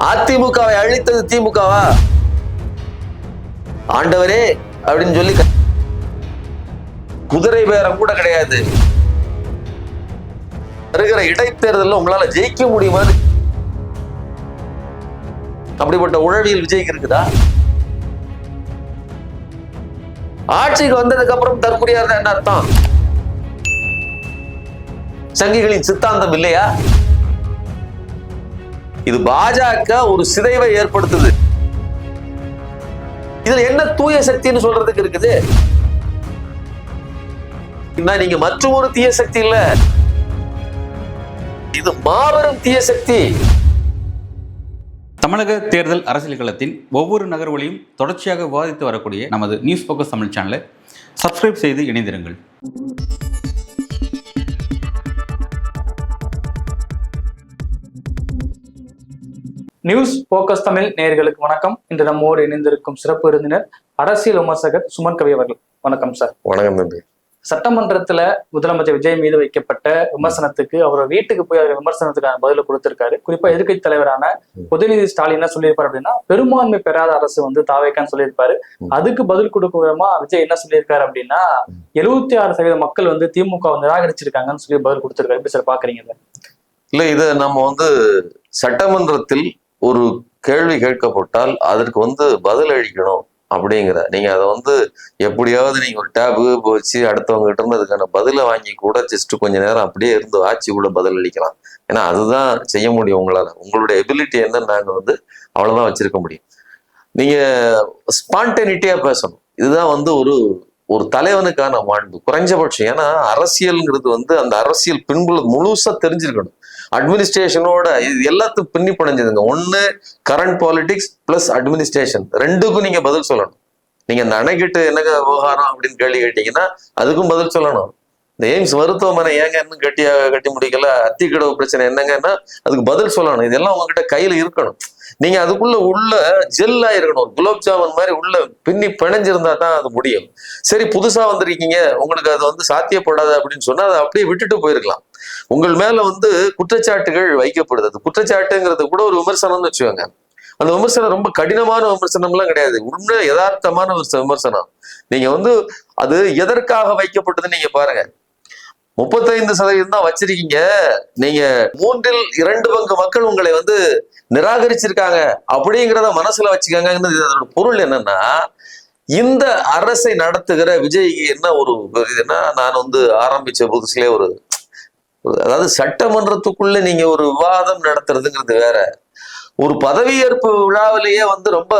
அதிமுகவை அழித்தது திமுகவா? ஆண்டவரே அப்படின்னு சொல்லி குதிரை பேரம் கூட கிடையாது. வருகிற இடைத்தேர்தலில் உங்களால ஜெயிக்க முடியுமா? அப்படிப்பட்ட உழவியல் விஜய்க்கு இருக்குதா? ஆட்சிக்கு வந்ததுக்கு அப்புறம் தற்கொலையா இருந்தா என்ன அர்த்தம்? சங்கிகளின் சித்தாந்தம் இல்லையா? இது பாஜக ஒரு சிதைவை ஏற்படுத்துது. இதுல என்ன தூய சக்தின்னு சொல்றதுக்கு இருக்குது? நீங்க மற்றொரு தீய சக்தி இல்ல, இது மாபெரும் தீய சக்தி. தமிழக தேர்தல் அரசியல் களத்தின் ஒவ்வொரு நகர்வுகளையும் தொடர்ச்சியாக விவாதித்து வரக்கூடிய நமது நியூஸ் போக்கஸ் தமிழ் சேனலை சப்ஸ்கிரைப் செய்து இணைந்திருங்கள். நியூஸ் போக்கஸ் தமிழ் நேயர்களுக்கு வணக்கம். இன்று நம்மோடு இணைந்திருக்கும் சிறப்பு விருந்தினர் அரசியல் விமர்சகர் சுமன் கவி அவர்கள். வணக்கம் சார். வணக்கம் தம்பி. சட்டமன்றத்துல முதலமைச்சர் விஜய் மீது வைக்கப்பட்ட விமர்சனத்துக்கு அவர் வீட்டுக்கு போய் அவர் விமர்சனத்துக்கான பதில கொடுத்திருக்காரு. குறிப்பா எதிர்க்கட்சி தலைவரான உதயநிதி ஸ்டாலின் என்ன சொல்லியிருப்பாரு அப்படின்னா, பெரும்பான்மை பெறாத அரசு தாவேக்கான்னு சொல்லியிருப்பாரு. அதுக்கு பதில் கொடுக்கும் விதமா விஜய் என்ன சொல்லியிருக்காரு அப்படின்னா, 76% மக்கள் திமுக நிராகரிச்சிருக்காங்கன்னு சொல்லி பதில் கொடுத்திருக்காரு. எப்படி சார் பாக்குறீங்க? இல்ல, இத நம்ம சட்டமன்றத்தில் ஒரு கேள்வி கேட்கப்பட்டால் அதற்கு பதில் அளிக்கணும் அப்படிங்கிற, நீங்க அதை எப்படியாவது நீங்க ஒரு டேபு வச்சு அடுத்தவங்க கிட்ட இருந்து அதுக்கான பதிலை வாங்கி கூட ஜஸ்ட் கொஞ்ச நேரம் அப்படியே இருந்து ஆட்சி கூட பதில் அளிக்கலாம். ஏன்னா அதுதான் செய்ய முடியும் உங்களால. உங்களுடைய எபிலிட்டி என்னன்னு நாங்க அவ்வளவுதான் வச்சிருக்க முடியும். நீங்க ஸ்பான்டேனிட்டியா பேசணும். இதுதான் ஒரு தலைவனுக்கான மாண்பு குறைஞ்சபட்சம். ஏன்னா அரசியல்ங்கிறது அந்த அரசியல் பின்புல முழுசா தெரிஞ்சிருக்கணும். அட்மினிஸ்ட்ரேஷனோட இது எல்லாத்துக்கும் பின்னி படைஞ்சதுங்க. ஒண்ணு கரண்ட் பாலிடிக்ஸ் பிளஸ் அட்மினிஸ்ட்ரேஷன், ரெண்டுக்கும் நீங்க பதில் சொல்லணும். நீங்க அந்த அணைக்கிட்டு என்னங்க விவகாரம் அப்படின்னு கேள்வி கேட்டீங்கன்னா அதுக்கும் பதில் சொல்லணும். இந்த எய்ம்ஸ் மருத்துவமனை ஏங்க இன்னும் கட்டி முடிக்கல, அத்திக்கடவு பிரச்சனை என்னங்கன்னா அதுக்கு பதில் சொல்லணும். இதெல்லாம் உங்ககிட்ட கையில இருக்கணும். நீங்க அதுக்குள்ள உள்ள ஜெல்லா இருக்கணும். குலோப் ஜாமுன் மாதிரி உள்ள பின்னி பிணைஞ்சிருந்தா தான் அது முடியும். சரி, புதுசா வந்திருக்கீங்க, உங்களுக்கு அது சாத்தியப்படாது அப்படின்னு சொன்னா அதை அப்படியே விட்டுட்டு போயிருக்கலாம். உங்கள் மேல குற்றச்சாட்டுகள் வைக்கப்படுது. அது குற்றச்சாட்டுங்கிறது கூட ஒரு விமர்சனம்னு வச்சுக்கோங்க. அந்த விமர்சனம் ரொம்ப கடினமான விமர்சனம்லாம் கிடையாது, உண்மை யதார்த்தமான ஒரு விமர்சனம். நீங்க அது எதற்காக வைக்கப்பட்டதுன்னு நீங்க பாருங்க. 35% தான் வச்சிருக்கீங்க. நீங்க 3/2 மக்கள் உங்களை நிராகரிச்சிருக்காங்க அப்படிங்கிறத மனசுல வச்சுக்காங்க. அதோட பொருள் என்னன்னா, இந்த அரசை நடத்துகிற விஜய்க்கு என்ன ஒரு இதுன்னா, நான் ஆரம்பிச்ச புதுசுலயே அதாவது சட்டமன்றத்துக்குள்ள நீங்க ஒரு விவாதம் நடத்துறதுங்கிறது வேற. ஒரு பதவியேற்பு விழாவிலேயே ரொம்ப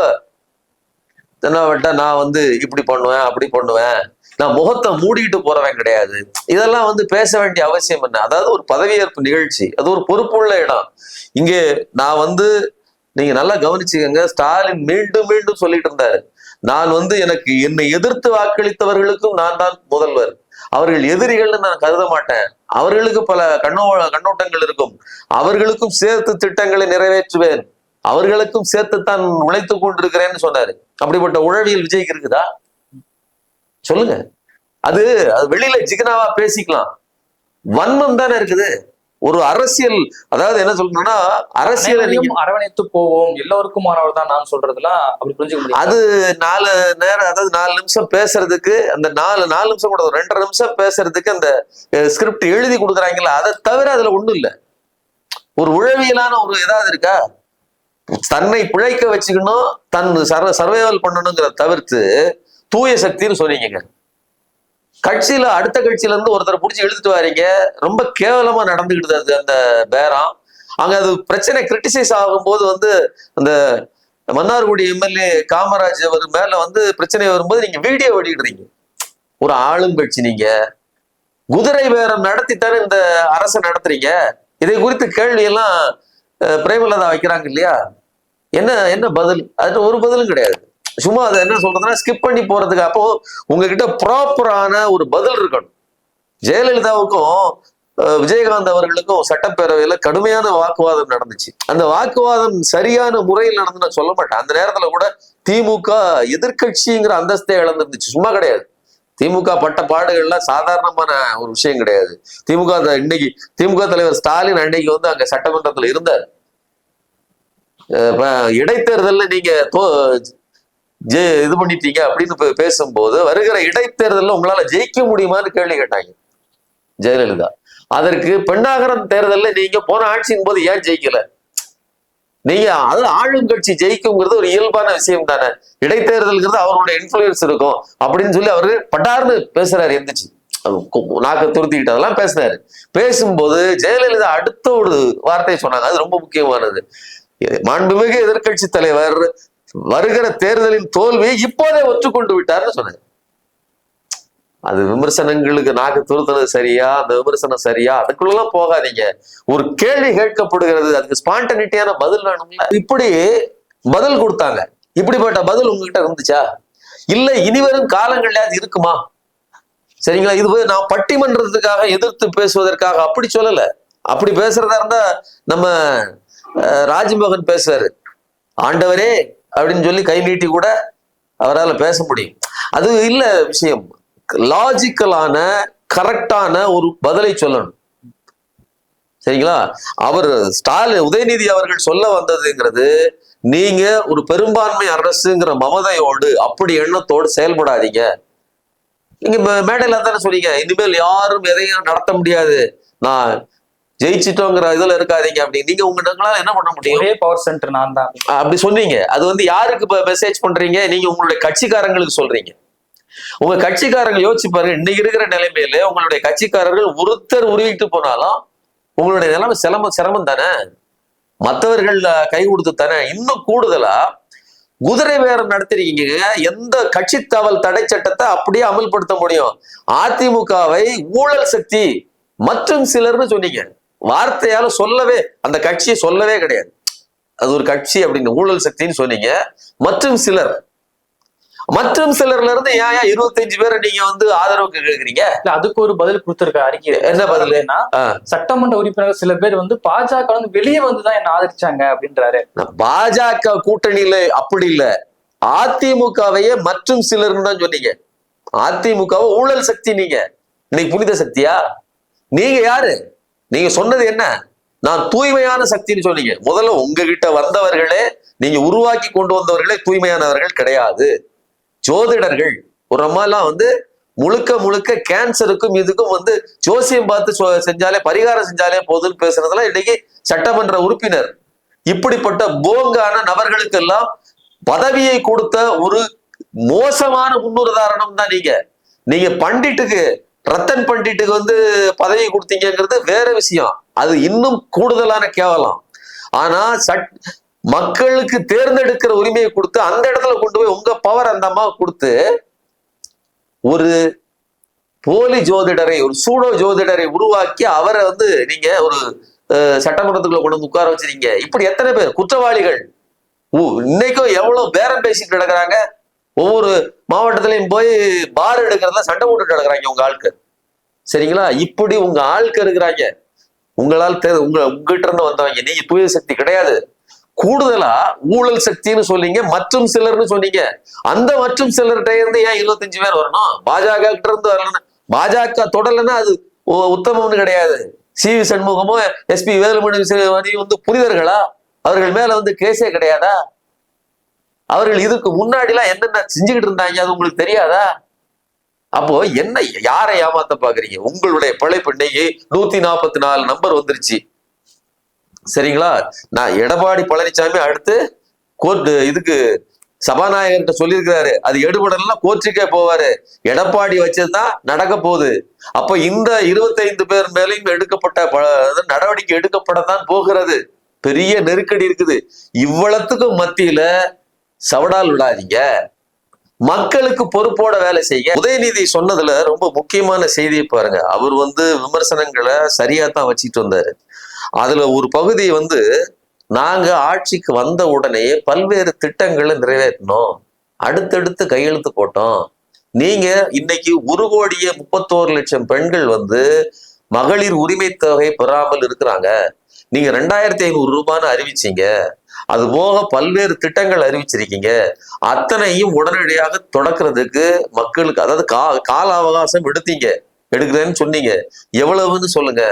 நான் இப்படி பண்ணுவேன் அப்படி பண்ணுவேன், நான் முகத்தை மூடிட்டு போறவன் கிடையாது. இதெல்லாம் பேச வேண்டிய அவசியம் என்ன? அதாவது ஒரு பதவியேற்பு நிகழ்ச்சி, அது ஒரு பொறுப்புள்ள இடம். இங்கே நான் நீங்க நல்லா கவனிச்சுக்கங்க, ஸ்டாலின் மீண்டும் மீண்டும் சொல்லிட்டு இருந்தாரு, நான் எனக்கு என்னை எதிர்த்து வாக்களித்தவர்களுக்கும் நான் தான் முதல்வர், அவர்கள் எதிரிகள்னு நான் கருத மாட்டேன், அவர்களுக்கு பல கண்ணோட்டங்கள் இருக்கும், அவர்களுக்கும் சேர்த்து திட்டங்களை நிறைவேற்றுவேன், அவர்களுக்கும் சேர்த்துத்தான் உழைத்துக் கொண்டிருக்கிறேன்னு சொன்னாரு. அப்படிப்பட்ட உழவியல் விஜய்க்கு இருக்குதா? சொல்லுங்க. அது வெளியில ஜிகனாவா பேசிக்கலாம், வன்மம் தானே இருக்குது. ஒரு அரசியல், அதாவது என்ன சொல்லணும்னா, அரசியல் அரவணைத்து போவோம், எல்லோருக்கும் மாணவர் நான் சொல்றதுலாம் அப்படி புரிஞ்சுக்க முடியும். அது 4 நேரம், அதாவது 4 நிமிஷம் பேசுறதுக்கு, அந்த 4 நிமிஷம் கூட 2.5 நிமிஷம் பேசுறதுக்கு அந்த ஸ்கிரிப்ட் எழுதி கொடுக்குறாங்களா, அதை தவிர அதுல ஒண்ணும் இல்லை. ஒரு உழவியலான ஒரு ஏதாவது இருக்கா? தன்னை பிழைக்க வச்சுக்கணும், தன் சர்வைவல் பண்ணணுங்கிற தவிர்த்து தூய சக்தின்னு சொன்னீங்க. கட்சியில அடுத்த கட்சியில இருந்து ஒருத்தரை பிடிச்சி இழுத்துட்டு வாரீங்க. ரொம்ப கேவலமா நடந்துகிட்டு அந்த பேரம். அங்க அது பிரச்சனை கிரிட்டிசைஸ் ஆகும்போது அந்த மன்னார்குடி எம்எல்ஏ காமராஜ் அவர் மேல பிரச்சனை வரும்போது நீங்க வீடியோ வெளியிடுறீங்க. ஒரு ஆளும் கட்சி நீங்க குதிரை பேரம் நடத்தித்தானே இந்த அரசை நடத்துறீங்க. இதை குறித்து கேள்வி எல்லாம் பிரேமலதா வைக்கிறாங்க இல்லையா? என்ன பதில்? அது ஒரு பதிலும் கிடையாது. சும்மா அதை என்ன சொல்றதுன்னா ஸ்கிப் பண்ணி போறதுக்கு. அப்போ உங்ககிட்ட ப்ராப்பரான ஒரு பதில் இருக்கணும். ஜெயலலிதாவுக்கும் விஜயகாந்த் அவர்களுக்கும் சட்டப்பேரவையில கடுமையான வாக்குவாதம் நடந்துச்சு. அந்த வாக்குவாதம் சரியான முறையில் நடந்து நான் சொல்ல மாட்டேன். அந்த நேரத்துல கூட திமுக எதிர்கட்சிங்கிற அந்தஸ்தே இழந்துருந்துச்சு, சும்மா கிடையாது. திமுக பட்ட பாடுகள்லாம் சாதாரணமான ஒரு விஷயம் கிடையாது. இன்னைக்கு திமுக தலைவர் ஸ்டாலின் அன்னைக்கு அங்க சட்டமன்றத்துல இருந்தார். இடைத்தேர்தல்ல நீங்க இது பண்ணிட்டீங்க அப்படின்னு பேசும்போது வருகிற இடைத்தேர்தலில் உங்களால ஜெயிக்க முடியுமான்னு கேள்வி கேட்டாங்க ஜெயலலிதா. அதற்கு பெண்ணாகரம் தேர்தலில் நீங்க போன ஆட்சியின் போது ஏன் ஜெயிக்கல? நீங்க அது ஆளும் கட்சி ஜெயிக்குங்கிறது ஒரு இயல்பான விஷயம் தானே. இடைத்தேர்தல்ங்கிறது அவருடைய இன்ஃபுளுயன்ஸ் இருக்கும் அப்படின்னு சொல்லி அவரு பட்டார்னு பேசுறாரு, எந்திரிச்சு நாக்க துருத்திக்கிட்டு அதெல்லாம் பேசினாரு. பேசும்போது ஜெயலலிதா அடுத்த ஒரு வார்த்தையை சொன்னாங்க, அது ரொம்ப முக்கியமானது. மாண்புமிகு எதிர்கட்சி தலைவர் வருகிற தேர்தலின் தோல்வியை இப்போதே ஒற்றுக்கொண்டு விட்டார்னு சொன்னார். அது விமர்சனங்களுக்கு நாக்கு துருத்துறது சரியா, அந்த விமர்சனம் சரியா, அதுக்குள்ளெல்லாம் போகாதீங்க. ஒரு கேள்வி கேட்கப்படுகிறது, அதுக்கு ஸ்பான்டனிட்டியான பதில் வேணும்ல. இப்படி பதில் கொடுத்தாங்க. இப்படிப்பட்ட பதில் உங்ககிட்ட இருந்துச்சா? இல்ல இனிவரும் காலங்கள்ல அது இருக்குமா? சரிங்களா? இது நான் பட்டிமன்றத்துக்காக எதிர்த்து பேசுவதற்காக அப்படி சொல்லல. அப்படி பேசுறதா இருந்தா நம்ம ராஜ்மோகன் பேசுவாரு, ஆண்டவரே அப்படின்னு சொல்லி கை நீட்டி கூட அவரால் பேச முடியும். அது இல்ல விஷயம். லாஜிக்கலான கரெக்டான ஒரு பதிலை சொல்லணும். சரிங்களா? அவர் உதயநிதி அவர்கள் சொல்ல வந்ததுங்கிறது, நீங்க ஒரு பெரும்பான்மை அரசுங்கிற மமதையோடு அப்படி எண்ணத்தோடு செயல்படாதீங்க. நீங்க மேடையில தானே சொன்னீங்க, இனிமேல் யாரும் எதையும் நடத்த முடியாது, நான் ஜெயிச்சிட்டோங்கிற இதுல இருக்காதீங்க அப்படின்னு. நீங்க உங்களால என்ன பண்ண முடியும்? ஒரே பவர் சென்டர் நான் தான் அப்படி சொன்னீங்க. அது யாருக்கு மெசேஜ் பண்றீங்க? நீங்க உங்களுடைய கட்சிக்காரங்களுக்கு சொல்றீங்க. உங்க கட்சிக்காரங்க யோசிச்சு பாருங்க, இன்னைக்கு இருக்கிற நிலைமையில உங்களுடைய கட்சிக்காரர்கள் ஒருத்தர் உருவிட்டு போனாலும் உங்களுடைய நிலைமை சிரமம் தானே. மற்றவர்கள் கை கொடுத்து தானே. இன்னும் கூடுதலா குதிரை பேரம் நடத்திருக்கீங்க. எந்த கட்சி தவல் தடை சட்டத்தை அப்படியே அமல்படுத்த முடியும்? அதிமுகவை ஊழல் சக்தி மற்றும் சிலர்னு சொன்னீங்க. வார்த்தையால சொல்லவே, அந்த கட்சியை சொல்லவே கிடையாது, அது ஒரு கட்சி அப்படின்னு ஊழல் சக்தின்னு சொன்னீங்க. மற்றும் சிலர்ல இருந்து ஏன் 25 பேரை நீங்க ஆதரவுக்கு கேட்கறீங்க? அதுக்கு ஒரு பதில் கொடுத்திருக்க அறிக்கை. என்ன பதில்னா, சட்டமன்ற உறுப்பினர்கள் சில பேர் பாஜக வெளியே வந்துதான் என்ன ஆதரிச்சாங்க அப்படின்றாரு. பாஜக கூட்டணியில அப்படி இல்ல, அதிமுகவையே மற்றும் சிலர்னு தான் சொன்னீங்க. அதிமுகவை ஊழல் சக்தி நீங்க, இன்னைக்கு புனித சக்தியா? நீங்க யாரு? நீங்க சொன்னது என்ன? நான் தூய்மையான சக்தின்னு சொன்னீங்க. முதல்ல உங்ககிட்ட வந்தவர்களே, நீங்க உருவாக்கி கொண்டு வந்தவர்களே தூய்மையானவர்கள் கிடையாது. ஜோதிடர்கள் ஒரு அம்மா எல்லாம் முழுக்க கேன்சருக்கும் இதுக்கும் ஜோசியம் பார்த்து செஞ்சாலே, பரிகாரம் செஞ்சாலே போதுன்னு பேசுறதெல்லாம் இன்னைக்கு சட்டமன்ற உறுப்பினர். இப்படிப்பட்ட போங்கான நபர்களுக்கெல்லாம் பதவியை கொடுத்த ஒரு மோசமான முன்னுதாரணம் தான் நீங்க பண்டிட்டுக்கு, ரத்தன் பண்டிட்டுக்கு பதவி கொடுத்தீங்கிறது வேற விஷயம். அது இன்னும் கூடுதலான கேவலம். ஆனா மக்களுக்கு தேர்ந்தெடுக்கிற உரிமையை கொடுத்து அந்த இடத்துல கொண்டு போய் உங்க பவர் அந்த அம்மா கொடுத்து ஒரு போலி ஜோதிடரை, ஒரு சூடோ ஜோதிடரை உருவாக்கி அவரை நீங்க ஒரு சட்டமன்றத்துக்குள்ள கொண்டு உட்கார வச்சிருக்கீங்க. இப்படி எத்தனை பேர் குற்றவாளிகள் இன்னைக்கும் எவ்வளவு பேரம் பேசிட்டு நடக்கிறாங்க. ஒவ்வொரு மாவட்டத்திலையும் போய் பார் எடுக்கிறதுல சண்டை போட்டுட்டு நடக்கிறாங்க உங்க ஆட்கள். சரிங்களா? இப்படி உங்க ஆட்கள் இருக்கிறாங்க. உங்களால் உங்ககிட்ட இருந்து வந்தவங்க. நீங்க தூய சக்தி கிடையாது. கூடுதலா ஊழல் சக்தின்னு சொன்னீங்க, மற்றும் சிலர்னு சொன்னீங்க. அந்த மற்றும் சிலர்கிட்ட இருந்து ஏன் 25 பேர் வரணும்? பாஜக கிட்ட இருந்து வரலன்னா, பாஜக தொடரலன்னா அது உத்தமம்னு கிடையாது. சி.வி. சண்முகமும் எஸ்.பி. வேலுமணி புனிதர்களா? அவர்கள் மேல கேஸே கிடையாதா? அவர்கள் இதுக்கு முன்னாடி எல்லாம் என்னென்ன செஞ்சுக்கிட்டு இருந்தாங்க அது உங்களுக்கு தெரியாதா? அப்போ என்ன, யாரை ஏமாத்த பாக்குறீங்க? உங்களுடைய பிழைப்பு இன்னைக்கு 144 நம்பர் வந்துருச்சு. சரிங்களா? நான் எடப்பாடி பழனிசாமி அடுத்து கோர்ட் இதுக்கு சபாநாயகர்கிட்ட சொல்லியிருக்கிறாரு, அது எடுபடலாம் கோர்ட்டுக்கே போவாரு. எடப்பாடி வச்சதுதான் நடக்க போகுது. அப்ப இந்த 25 பேர் மேலையும் எடுக்கப்பட்ட நடவடிக்கை எடுக்கப்படத்தான் போகிறது. பெரிய நெருக்கடி இருக்குது. இவ்வளத்துக்கும் மத்தியில சவடால் விடாதீங்க. மக்களுக்கு பொறுப்போட வேலை செய்ய. உதயநிதி சொன்னதுல ரொம்ப முக்கியமான செய்தியை பாருங்க. அவர் விமர்சனங்களை சரியா தான் வச்சுட்டு வந்தாரு. அதுல ஒரு பகுதி நாங்க ஆட்சிக்கு வந்த உடனே பல்வேறு திட்டங்களை நிறைவேற்றணும், அடுத்தடுத்து கையெழுத்து போட்டோம். நீங்க இன்னைக்கு 1,31,00,000 பெண்கள் மகளிர் உரிமை தொகை பெறாமல் இருக்கிறாங்க. நீங்க 2,500 ரூபான்னு அறிவிச்சீங்க. அது போக பல்வேறு திட்டங்கள் அறிவிச்சிருக்கீங்க. அத்தனையும் உடனடியாக தொடக்கிறதுக்கு மக்களுக்கு, அதாவது கால அவகாசம் எடுக்கிறேன்னு சொன்னீங்க. எவ்வளவுன்னு சொல்லுங்க.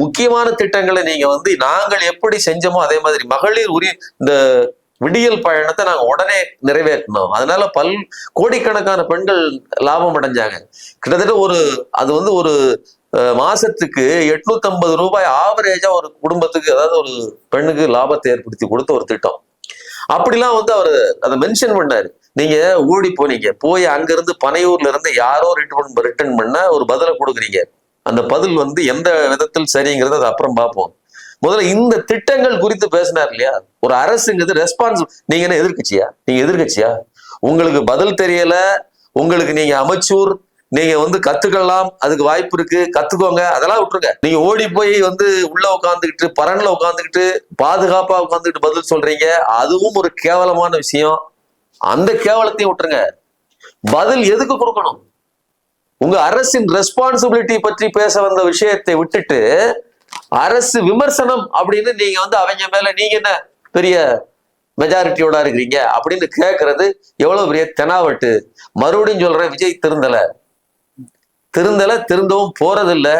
முக்கியமான திட்டங்களை நீங்க வந்து நாங்கள் எப்படி செஞ்சோமோ அதே மாதிரி மகளிர் இந்த விடியல் பயணத்தை நாங்க உடனே நிறைவேற்றணும். அதனால கோடிக்கணக்கான பெண்கள் லாபம் அடைஞ்சாங்க. கிட்டத்தட்ட அது வந்து ஒரு மாசத்துக்கு 850 ரூபாய் ஆவரேஜா ஒரு குடும்பத்துக்கு, அதாவது ஒரு பெண்ணுக்கு லாபத்தை ஏற்படுத்தி கொடுத்த ஒரு திட்டம். அப்படிலாம் வந்து அவர் அதை மென்ஷன் பண்ணாரு. நீங்க ஓடி போய் அங்கிருந்து பனையூர்ல இருந்து யாரோ ரிட்டர்ன் பண்ண ஒரு பதிலை கொடுக்குறீங்க. அந்த பதில் வந்து எந்த விதத்தில் சரிங்கிறத அது அப்புறம் பார்ப்போம். முதல்ல இந்த திட்டங்கள் குறித்து பேசினார் இல்லையா? ஒரு அரசுங்கிறது நீங்க என்ன எதிர்கட்சியா? உங்களுக்கு பதில் தெரியல, உங்களுக்கு நீங்க அமைச்சூர், நீங்க வந்து கத்துக்கலாம், அதுக்கு வாய்ப்பு இருக்கு, கத்துக்கோங்க, அதெல்லாம் விட்டுருங்க. நீங்க ஓடி போய் வந்து உள்ள உட்காந்துக்கிட்டு பரன்ல உட்காந்துக்கிட்டு பாதுகாப்பா உட்காந்துக்கிட்டு பதில் சொல்றீங்க, அதுவும் ஒரு கேவலமான விஷயம். அந்த கேவலத்தையும் விட்டுருங்க. பதில் எதுக்கு கொடுக்கணும்? உங்க அரசின் ரெஸ்பான்சிபிலிட்டி பற்றி பேச வந்த விஷயத்தை விட்டுட்டு அரசு விமர்சனம் அப்படின்னு நீங்க வந்து அவங்க மேல நீங்க என்ன பெரிய மெஜாரிட்டியோட இருக்கிறீங்க அப்படின்னு கேட்கறது எவ்வளவு பெரிய தெனாவட்டு. மறுபடியும் சொல்றேன், விஜய் திருந்தவும் போறதில்லை.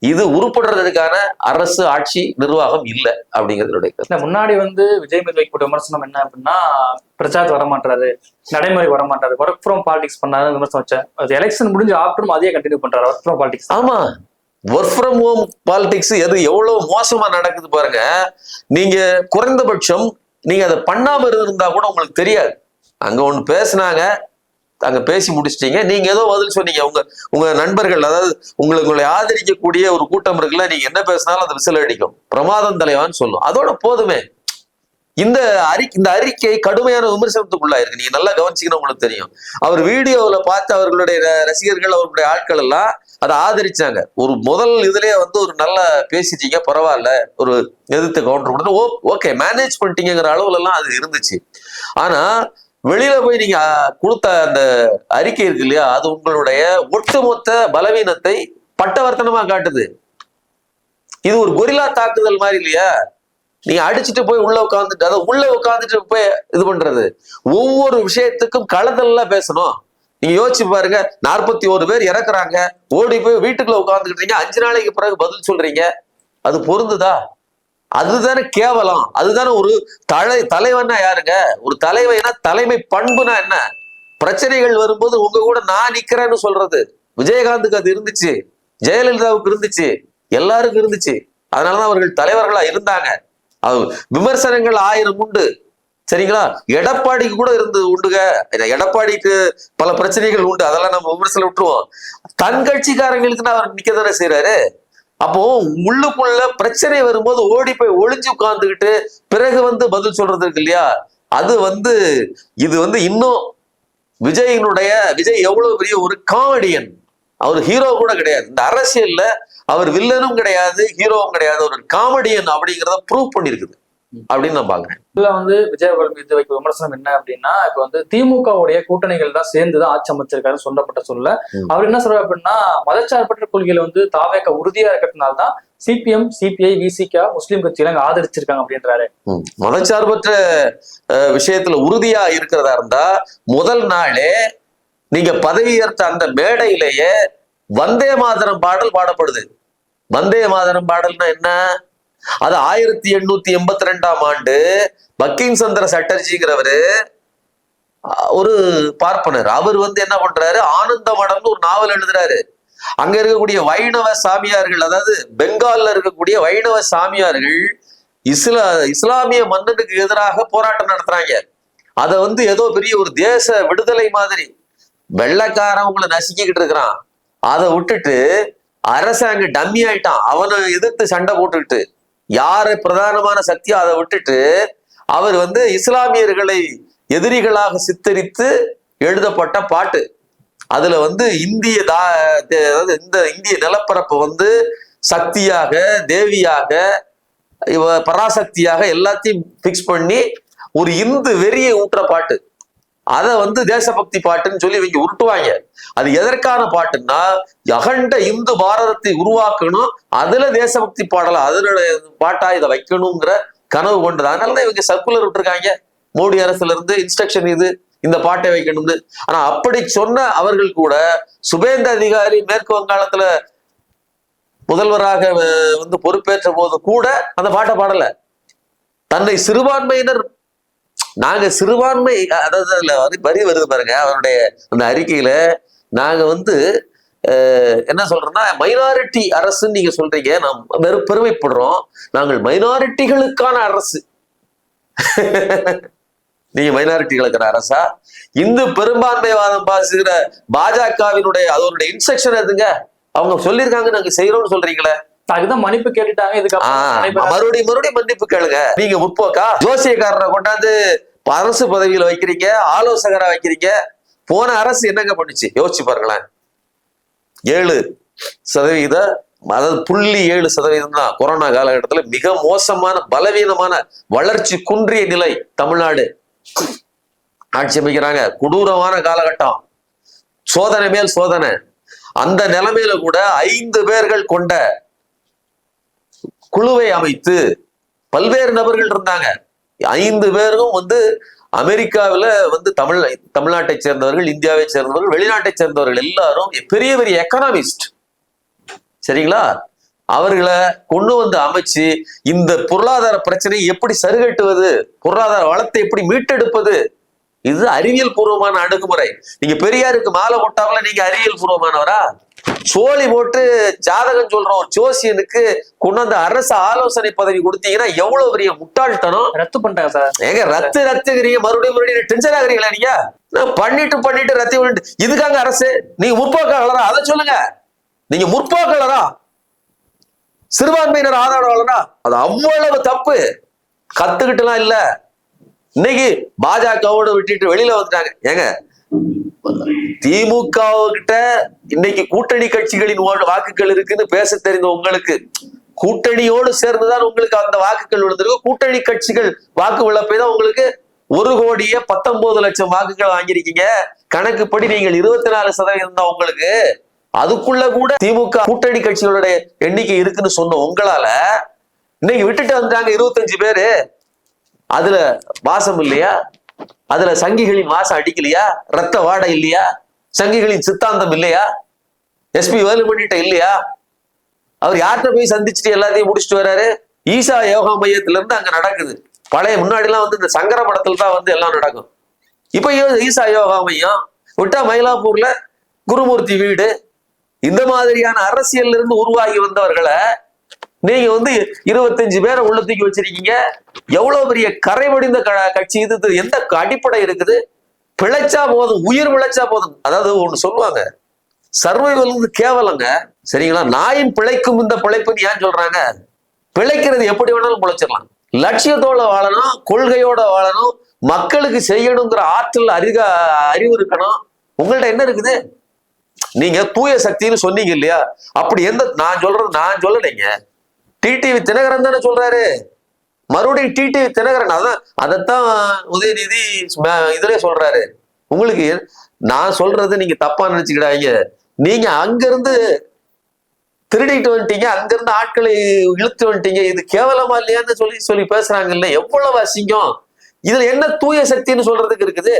இது உருப்படுறதுக்கான அரசு ஆட்சி நிர்வாகம் இல்லை அப்படிங்கிறது. முன்னாடி வந்து விஜய் மீது வைக்கப்பட்ட விமர்சனம் என்ன அப்படின்னா, பிரச்சாரத்துக்கு வரமாட்டாரு, நடைமுறை வரமாட்டாரு, ஒர்க் ஃப்ரம் பாலிடிக்ஸ் பண்ணாரு விமர்சனம் வச்சேன். அது எலெக்ஷன் முடிஞ்சு ஆப்டரும் அதே கண்டினியூ பண்றாரு, ஒர்க் ஃப்ரம் பாலிடிக்ஸ். ஆமா, ஒர்க் ஃப்ரம் ஹோம் பாலிடிக்ஸ் எவ்வளவு மோசமா நடக்குது பாருங்க. நீங்க குறைந்தபட்சம் நீங்க அதை பண்ணாம இருந்தா கூட உங்களுக்கு தெரியாது. அங்க ஒண்ணு பேசினாங்க, அங்க பேசி முடிச்சிட்டீங்க, நீங்க ஏதோ பதில் சொன்னீங்க. உங்க நண்பர்கள், அதாவது உங்களை ஆதரிக்கக்கூடிய ஒரு கூட்டம் இருக்குல்ல, நீங்க என்ன பேசினாலும் அந்த விசில் அடிக்கும், பிரமாதம் தலைவான்னு சொல்லும். அதோட போதுமே. இந்த அறிக்கை கடுமையான விமர்சனத்துக்குள்ளா இருக்கு. நீங்க நல்லா கவனிச்சீங்கன்னா உங்களுக்கு தெரியும். அவர் வீடியோவில் பார்த்து அவர்களுடைய ரசிகர்கள், அவர்களுடைய ஆட்கள் எல்லாம் அதை ஆதரிச்சாங்க. ஒரு முதல் இதுலயே வந்து ஒரு நல்லா பேசிட்டீங்க, பரவாயில்ல, ஒரு எதிர்த்து கவுண்டர் கொடுத்து ஓகே மேனேஜ் பண்ணிட்டீங்கிற அளவுல எல்லாம் அது இருந்துச்சு. ஆனா வெளியில போய் நீங்க கொடுத்த அந்த அறிக்கை இருக்கு இல்லையா, அது உங்களுடைய ஒட்டுமொத்த பலவீனத்தை பட்டவர்த்தனமா காட்டுது. இது ஒரு கொரில்லா தாக்குதல் மாதிரி இல்லையா? நீங்க அடிச்சுட்டு போய் உள்ள உட்காந்துட்டு போய் இது பண்றது. ஒவ்வொரு விஷயத்துக்கும் களதெல்லாம் பேசணும். நீங்க யோசிச்சு பாருங்க, 41 பேர் இறக்குறாங்க, ஓடி போய் வீட்டுக்குள்ள உட்காந்துக்கிட்டீங்க, 5 நாளைக்கு பிறகு பதில் சொல்றீங்க. அது பொருந்துதா? அதுதானே கேவலம். அதுதானே ஒரு தலைவன்னா யாருங்க? ஒரு தலைவனா தலைமை பண்புனா என்ன? பிரச்சனைகள் வரும்போது உங்க கூட நான் நிக்கிறேன்னு சொல்றது. விஜயகாந்துக்கு அது இருந்துச்சு, ஜெயலலிதாவுக்கு இருந்துச்சு, எல்லாருக்கும் இருந்துச்சு. அதனாலதான் அவர்கள் தலைவர்களா இருந்தாங்க. விமர்சனங்கள் 1000 உண்டு, சரிங்களா? எடப்பாடிக்கு கூட உண்டுங்க. எடப்பாடிக்கு பல பிரச்சனைகள் உண்டு, அதெல்லாம் நம்ம விமர்சனம் விட்டுருவோம். தன் கட்சிக்காரங்களுக்கு அவர் நிக்கதானே செய்யறாரு. அப்போ உள்ளுக்குள்ள பிரச்சனை வரும்போது ஓடி போய் ஒளிஞ்சு உட்கார்ந்துக்கிட்டு பிறகு வந்து பதில் சொல்றது இருக்கு இல்லையா, அது இது இன்னும் விஜய் எவ்வளவு பெரிய ஒரு காமெடியன். அவர் ஹீரோ கூட கிடையாது இந்த அரசியல்ல. அவர் வில்லனும் கிடையாது, ஹீரோவும் கிடையாது, ஒரு காமெடியன் அப்படிங்கிறத ப்ரூவ் பண்ணிருக்குது அப்படின்னு நான் பாக்குறேன். இதுல விஜய் அவர்கள் மீது வைக்க விமர்சனம் என்ன அப்படின்னா, இப்ப திமுகவுடைய கூட்டணிகள் தான் சேர்ந்துதான் ஆட்சி அமைச்சிருக்காருன்னு சொல்லப்பட்ட சொல்ல அவர் என்ன சொல்றாரு அப்படின்னா, மதச்சார்பற்ற கொள்கையில தாவேக உறுதியா இருக்கிறதுனால்தான் சிபிஎம், சிபிஐ, விசிகா, முஸ்லீம் கட்சியெல்லாம் ஆதரிச்சிருக்காங்க அப்படின்றாரு. மதச்சார்பற்ற விஷயத்துல உறுதியா இருக்கிறதா இருந்தா முதல் நாளே நீங்க பதவியேற்ற அந்த மேடையிலேயே வந்தே மாதரம் பாடல் பாடப்படுது. வந்தே மாதரம் பாடல்னா என்ன? அது 1882ஆம் ஆண்டு பக்கிம் சந்திர சட்டர்ஜிங்கிறவரு ஒரு பார்ப்பனர். அவர் என்ன பண்றாரு, ஆனந்த மடம்னு ஒரு நாவல் எழுதுறாரு. அங்க இருக்கக்கூடிய வைணவ சாமியார்கள், அதாவது பெங்கால்ல இருக்கக்கூடிய வைணவ சாமியார்கள் இஸ்லாமிய மன்னனுக்கு எதிராக போராட்டம் நடத்துறாங்க. அதை ஏதோ பெரிய ஒரு தேச விடுதலை மாதிரி வெள்ளைக்காரன் உங்களை நசுக்கிக்கிட்டு இருக்கிறான். அதை விட்டுட்டு அரசாங்க டம்மி ஆயிட்டான், அவனை எதிர்த்து சண்டை போட்டுக்கிட்டு யாரு பிரதானமான சக்தியோ அதை விட்டுட்டு அவர் இஸ்லாமியர்களை எதிரிகளாக சித்தரித்து எழுதப்பட்ட பாட்டு. அதுல இந்த இந்திய நிலப்பரப்பு சக்தியாக, தேவியாக, பராசக்தியாக எல்லாத்தையும் பிக்ஸ் பண்ணி ஒரு இந்து வெறியை ஊட்டுற பாட்டு. அதை தேசபக்தி பாட்டுன்னு சொல்லி இவங்க உருட்டுவாங்க. அது எதற்கான பாட்டுன்னா, அகண்ட இந்து பாரதத்தை உருவாக்கணும், அதுல தேசபக்தி பாடல அதனோட பாட்டா இதை வைக்கணுங்கிற கனவு கொண்டது. அதனாலதான் இவங்க சர்க்குலர் விட்டுருக்காங்க மோடி அரசுல இருந்து இன்ஸ்ட்ரக்ஷன், இந்த பாட்டை வைக்கணும்னு. ஆனா அப்படி சொன்ன அவர்கள் கூட சுபேந்த அதிகாரி மேற்கு வங்காளத்துல முதல்வராக வந்து பொறுப்பேற்ற போது கூட அந்த பாட்டை பாடல. தன்னை சிறுபான்மையினர், நாங்க சிறுபான்மை, அதாவது அதுல வரி வருது பாருங்க அவருடைய அந்த அறிக்கையில, நாங்க வந்து என்ன சொல்றோம்னா மைனாரிட்டி அரசுன்னு நீங்க சொல்றீங்க, நாம் பெருமைப்படுறோம், நாங்கள் மைனாரிட்டிகளுக்கான அரசு. நீங்க மைனாரிட்டிகளுக்கான அரசா? இந்து பெரும்பான்மைவாதம் பாசுகிற பாஜகவினுடைய அதனுடைய இன்ஸ்ட்ரக்ஷன் எதுங்க? அவங்க சொல்லியிருக்காங்க நாங்க செய்யறோம்னு சொல்றீங்களே, அதுதான் மன்னிப்பு கேட்டுட்டாங்க. இதுக்கு மறுபடியும் மன்னிப்பு கேளுங்க. நீங்க முற்போக்கா ஜோசியக்காரரை கொண்டாந்து அரசு பதவியில வைக்கிறீங்க, ஆலோசகரா வைக்கிறீங்க. போன அரசு என்னங்க பண்ணுச்சு யோசிச்சு பாருங்களேன். 7%, அதாவது 0.7% தான் கொரோனா காலகட்டத்தில் மிக மோசமான பலவீனமான வளர்ச்சி குன்றிய நிலை தமிழ்நாடு ஆட்சி அமைக்கிறாங்க. கொடூரமான காலகட்டம், சோதனை மேல் சோதனை. அந்த நிலைமையில கூட 5 பேர்கள் கொண்ட குழுவை அமைத்து பல்வேறு நபர்கள் இருந்தாங்க. 5 பேரும் வந்து அமெரிக்காவில் வந்து தமிழ்நாட்டை சேர்ந்தவர்கள், இந்தியாவை சேர்ந்தவர்கள், வெளிநாட்டை சேர்ந்தவர்கள், எல்லாரும் பெரிய பெரிய எக்கனாமிஸ்ட். சரிங்களா? அவர்களை கொண்டு வந்து அமைச்சு இந்த பொருளாதார பிரச்சனையை எப்படி சரிகட்டுவது, பொருளாதார வளத்தை எப்படி மீட்டெடுப்பது, இது அறிவியல் பூர்வமான அணுகுமுறை. நீங்க பெரியாருக்கு மாலை போட்டாமல நீங்க அறிவியல் பூர்வமானவரா? சோழி போட்டு ஜாதகம் சொல்ற ஒரு ஜோசியனுக்கு கொண்டாந்து அரசு ஆலோசனை பதவி கொடுத்தீங்கன்னா எவ்வளவு பெரிய முட்டாள்தனம். ரத்து பண்ணிட்டாங்க சார். ஏங்க ரத்துங்கிறீங்க, மறுபடியும் டென்ஷன் ஆகுறீங்களா? நீங்க பண்ணிட்டு ரத்து பண்ணிட்டு இதுக்காங்க அரசு? நீங்க முற்போக்காளரா? அதை சொல்லுங்க. நீங்க முற்போக்காளரா, சிறுபான்மையினர் ஆதரவாளரா? அது அவ்வளவு தப்பு. கத்துக்கிட்டுலாம் இல்ல. இன்னைக்கு பாஜகவோட விட்டுட்டு வெளியில வந்துட்டாங்க. ஏங்க திமுக கிட்ட இன்னைக்கு கூட்டணி கட்சிகளின் வாக்குகள் இருக்குன்னு பேச தெரிந்த உங்களுக்கு, கூட்டணியோடு சேர்ந்துதான் உங்களுக்கு அந்த வாக்குகள் விழுந்திருக்கு. கூட்டணி கட்சிகள் வாக்கு விழப்பை தான் உங்களுக்கு 1,19,00,000 வாக்குகள் வாங்கியிருக்கீங்க. கணக்குப்படி நீங்கள் 24% தான் உங்களுக்கு. அதுக்குள்ள கூட திமுக கூட்டணி கட்சிகளுடைய எண்ணிக்கை இருக்குன்னு சொன்ன உங்களால இன்னைக்கு விட்டுட்டு வந்துட்டாங்க 25 பேரு. அதுல வாசம் இல்லையா? அதுல சங்கிகளின் வாசம் அடிக்கலையா? ரத்த வாடை இல்லையா? சங்கிகளின் சித்தாந்தம் இல்லையா? எஸ்பி வேலுமணிட்ட இல்லையா? அவர் யார்கிட்ட போய் சந்திச்சுட்டு எல்லாத்தையும் முடிச்சுட்டு வர்றாரு? ஈசா யோகா மையத்துல இருந்து அங்க நடக்குது. பழைய முன்னாடி எல்லாம் வந்து இந்த சங்கர படத்துல தான் வந்து எல்லாம் நடக்கும். இப்ப ஈசா யோகா மையம் விட்டா மயிலாப்பூர்ல குருமூர்த்தி வீடு. இந்த மாதிரியான அரசியல்ல இருந்து உருவாகி வந்தவர்களை நீங்க வந்து 25 பேரை உள்ள தூக்கி வச்சிருக்கீங்க. எவ்வளவு பெரிய கரைவடிந்த கட்சி இது. எந்த அடிப்படை இருக்குது? பிழைச்சா போதும், உயிர் பிழைச்சா போதும். அதாவது ஒண்ணு சொல்லுவாங்க, சர்வைவல் வந்து கேவலங்க. சரிங்களா? நாயின் பிழைக்கும் இந்த பிழைப்புன்னு ஏன் சொல்றாங்க? பிழைக்கிறது எப்படி வேணாலும் பிழைச்சிடலாம். லட்சியத்தோட வாழணும், கொள்கையோட வாழணும், மக்களுக்கு செய்யணுங்கிற ஆற்றல் அறிவு இருக்கணும். உங்கள்ட்ட என்ன இருக்குது? நீங்க தூய சக்தின்னு சொன்னீங்க இல்லையா? அப்படி நான் சொல்லலைங்க. டிடிவி தினகரன் தானே சொல்றாரு. மறுபடியும் டிடிவி தினகரன் அதைத்தான் உதயநிதி இதுல சொல்றாரு. உங்களுக்கு நான் சொல்றது நீங்க தப்பா நினைச்சுக்கிடாங்க. நீங்க அங்கிருந்து திருடிட்டு வந்துட்டீங்க, அங்கிருந்து ஆட்களை இழுத்து வந்துட்டீங்க. இது கேவலமா இல்லையான்னு சொல்லி பேசுறாங்கல்ல. எவ்வளவு அசிங்கம். இதுல என்ன தூய சக்தின்னு சொல்றதுக்கு இருக்குது?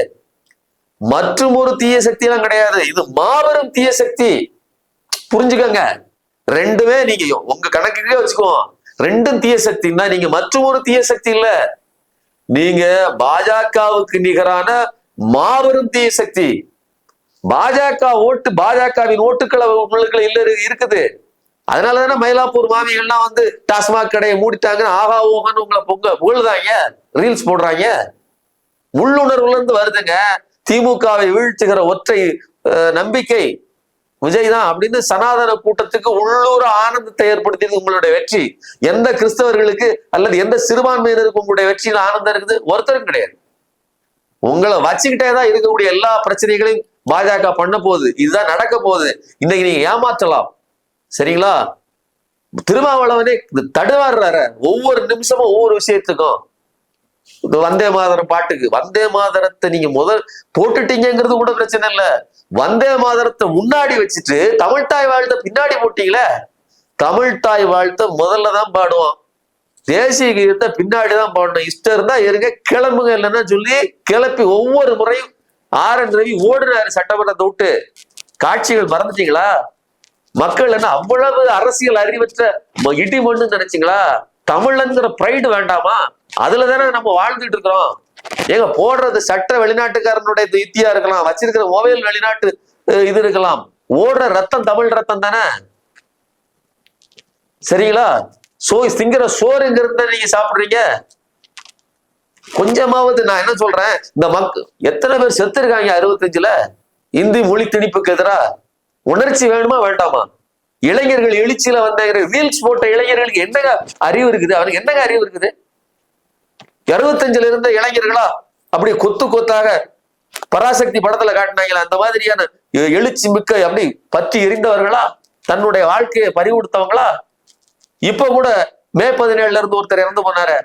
மற்றும் ஒரு தீய சக்தி எல்லாம் கிடையாது. இது மாபெரும் தீய சக்தி. புரிஞ்சுக்கங்க. ரெண்டுமே நீங்க உங்க கணக்குக்கே வச்சுக்குவோம். ரெண்டும் தீய சக்தி தான். நீங்க மற்றும் ஒரு தீய சக்தி இல்ல. நீங்க பாஜகவுக்கு நிகரான மாபெரும் தீய சக்தி. பாஜகவின் ஓட்டுக்களை உங்களுக்கு இல்ல இருக்குது. அதனாலதானே மயிலாப்பூர் மாமிகள்லாம் வந்து டாஸ்மாக் கடையை மூடிட்டாங்கன்னு ஆஹா ஓஹான்னு உங்களை புகழ்தாங்க, ரீல்ஸ் போடுறாங்க. உள்ளுணர்வுல இருந்து வருதுங்க. திமுகவை வீழ்த்துகிற ஒற்றை நம்பிக்கை விஜய் தான் அப்படின்னு சனாதன கூட்டத்துக்கு உள்ளூர் ஆனந்தத்தை ஏற்படுத்தியது உங்களுடைய வெற்றி. எந்த கிறிஸ்தவர்களுக்கு அல்லது எந்த சிறுபான்மையினருக்கு உங்களுடைய வெற்றியில் ஆனந்தம் இருக்குது? ஒருத்தரும் கிடையாது. உங்களை வச்சுக்கிட்டே தான் இருக்கக்கூடிய எல்லா பிரச்சனைகளையும் பாஜக பண்ண போகுது. இதுதான் நடக்க போகுது. இன்னைக்கு நீங்க ஏமாற்றலாம். சரிங்களா? திருமாவளவனே தடுவாடுறாரு ஒவ்வொரு நிமிஷமும் ஒவ்வொரு விஷயத்துக்கும். வந்தே மாதரம் பாட்டுக்கு வந்தே மாதரத்தை நீங்க முதல் போட்டுட்டீங்கிறது கூட பிரச்சனை இல்ல. வந்தே மாதரத்தை முன்னாடி வச்சுட்டு தமிழ்தாய் வாழ்த்த பின்னாடி போட்டீங்களே. தமிழ்தாய் வாழ்த்த முதல்ல தான் பாடுவோம், தேசிய கீதத்தை பின்னாடிதான் பாடணும். இஷ்டம் இருந்தா இருங்க, கிளம்புங்க இல்லைன்னா சொல்லி கிளப்பி ஒவ்வொரு முறையும் RN ரவி ஓடுறாரு சட்டமன்றத்தை விட்டு. காட்சிகள் மறந்துட்டீங்களா? மக்கள் என்ன அவ்வளவு அரசியல் அறிவற்ற இடி மண்ணு நினைச்சீங்களா? தமிழன்கிற பிரைடு வேண்டாமா? அதுல தானே நம்ம வாழ்ந்துட்டு இருக்கிறோம். ஏங்க போடுறது சட்ட வெளிநாட்டுக்காரனுடைய யுத்தியா இருக்கலாம், வச்சிருக்கிற மொபைல் வெளிநாட்டு இது இருக்கலாம், ஓடுற ரத்தம் தமிழ் ரத்தம் தானே. சரிங்களா? திங்கிற சோறுங்கிறத நீங்க சாப்பிடுறீங்க. கொஞ்சமாவது நான் என்ன சொல்றேன், இந்த எத்தனை பேர் செத்து இருக்காங்க 65ல இந்தி மொழி திணிப்புக்கு எதிரா? உணர்ச்சி வேணுமா வேண்டாமா? இளைஞர்கள் எழுச்சியில வந்த ரீல்ஸ் போட்ட இளைஞர்களுக்கு என்னங்க அறிவு இருக்குது? அவனுக்கு என்னங்க அறிவு இருக்குது? 65ல இருந்த இளைஞர்களா அப்படி கொத்து கொத்தாக பராசக்தி படத்துல காட்டினாங்களா அந்த மாதிரியான எழுச்சி மிக்க அப்படி பற்றி எரிந்தவர்களா? தன்னுடைய வாழ்க்கையை பறிவுடுத்தவங்களா? இப்ப கூட மே 17ல இருந்து ஒருத்தர் இறந்து போனாரு,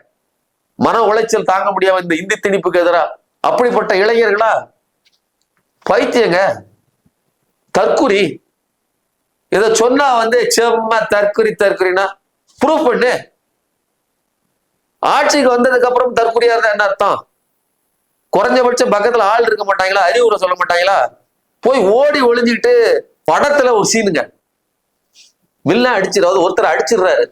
மன உளைச்சல் தாங்க முடியாம இந்த இந்தி திணிப்புக்கு எதிரா. அப்படிப்பட்ட இளைஞர்களா? பைத்தியங்க, தற்குறி. இத சொன்னா செம்ம தற்குறினா ப்ரூஃப் பண்ணு. ஆட்சிக்கு வந்ததுக்கு அப்புறம் தற்குறியா இருந்தா என்ன அர்த்தம்? குறைஞ்சபட்சம் பக்கத்துல ஆள் இருக்க மாட்டாங்களா? அறிவுரை சொல்ல மாட்டாங்களா? போய் ஓடி ஒளிஞ்சுக்கிட்டு படத்துல ஒரு சீனுங்க, வில்லன் அடிச்சிடாது, ஒருத்தர் அடிச்சிடுறாரு,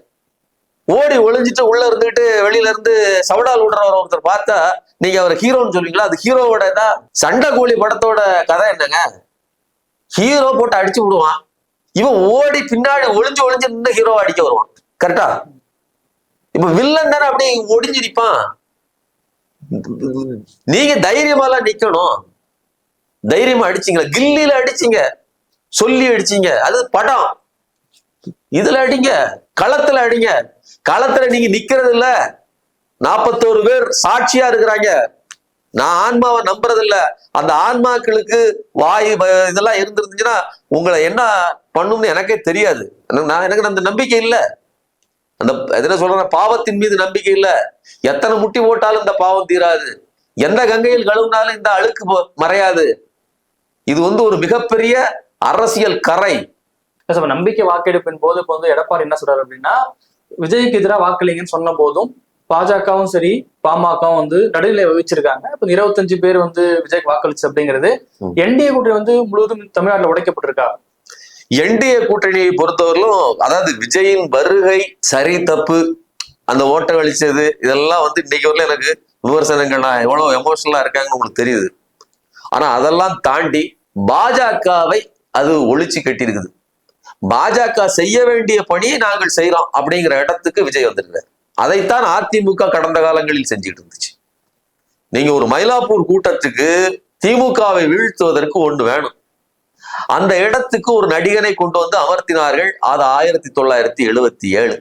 ஓடி ஒளிஞ்சிட்டு உள்ள இருந்துட்டு வெளியில இருந்து சவடால் விடுறவர் ஒருத்தர் பார்த்தா நீங்க அவர் ஹீரோன்னு சொல்லுவீங்களா? அது ஹீரோவோட தான். சண்டை கோழி படத்தோட கதை என்னங்க? ஹீரோ போட்டு அடிச்சு விடுவான், இவன் ஓடி பின்னாடி ஒளிஞ்சு நின்று ஹீரோவை அடிக்க வருவான். கரெக்டா? இப்ப வில்லன் தானே அப்படி ஒடிஞ்சு நிப்பான். நீங்க தைரியமாலாம் நிக்கணும். தைரியமா அடிச்சீங்க, கில்லியில அடிச்சீங்க, சொல்லி அடிச்சீங்க, அது படம். இதுல அடிங்க, களத்துல அடிங்க. களத்துல நீங்க நிக்கிறது இல்ல, 41 பேர் சாட்சியா இருக்கிறாங்க. நான் ஆன்மாவை நம்புறது இல்ல. அந்த ஆன்மாக்களுக்கு வாய் இதெல்லாம் இருந்துருந்துச்சுன்னா உங்களை என்ன பண்ணும்னு எனக்கே தெரியாது. எனக்கு அந்த நம்பிக்கை இல்லை. அந்த எதுனா சொல்ற பாவத்தின் மீது நம்பிக்கை இல்லை. எத்தனை முட்டி போட்டாலும் இந்த பாவம் தீராது, எந்த கங்கையில் கழுவுனாலும் இந்த அழுக்கு மறையாது. இது ஒரு மிகப்பெரிய அரசியல் கரை. நம்பிக்கை வாக்கெடுப்பின் போது இப்ப எடப்பாடி என்ன சொல்றாரு அப்படின்னா, விஜய்க்கு எதிராக வாக்களிங்கன்னு சொன்ன போதும் பாஜகவும் சரி பாமகவும் நடுநிலை வகிச்சிருக்காங்க. இப்ப 25 பேர் விஜய்க்கு வாக்களிச்சு அப்படிங்கிறது என்டிஏ கூட்டணி முழுவதும் தமிழ்நாட்டில் உடைக்கப்பட்டிருக்கா? என்டிஏ கூட்டணியை பொறுத்தவரையிலும், அதாவது விஜயின் வருகை சரி தப்பு, அந்த ஓட்டை அளிச்சது, இதெல்லாம் இன்னைக்கு வரல எனக்கு விமர்சனங்கள், நான் எவ்வளவு எமோஷனலா இருக்காங்கன்னு உங்களுக்கு தெரியுது. ஆனா அதெல்லாம் தாண்டி பாஜகவை அது ஒழிச்சு கட்டியிருக்குது. பாஜக செய்ய வேண்டிய பணியை நாங்கள் செய்யறோம் அப்படிங்கிற இடத்துக்கு விஜய் வந்திருக்காரு. அதைத்தான் அதிமுக கடந்த காலங்களில் செஞ்சுட்டு இருந்துச்சு. நீங்க ஒரு மயிலாப்பூர் கூட்டத்துக்கு திமுகவை வீழ்த்துவதற்கு ஒன்று வேணும். அந்த இடத்துக்கு ஒரு நடிகனை கொண்டு அமர்த்தினார்கள். அது 1977.